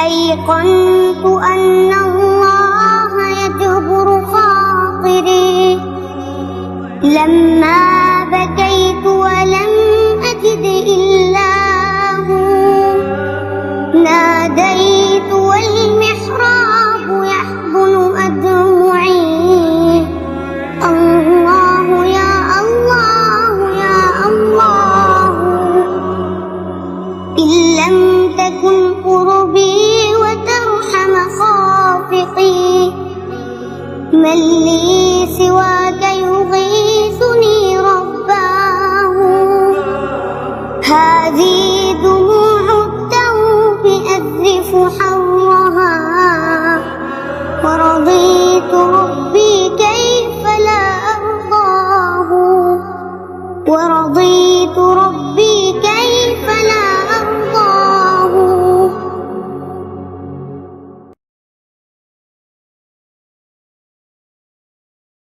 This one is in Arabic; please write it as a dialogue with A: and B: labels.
A: أيقنت أن الله يجبر خاطري لما بكيت ولم أجد إلا هو. ناديت والمحراب يحضن أدمعي، الله يا الله يا الله. إن لم تكن قربي وترحم خافقي، من لي سواك يغيثني رباه. هذه دموع التوب أذرف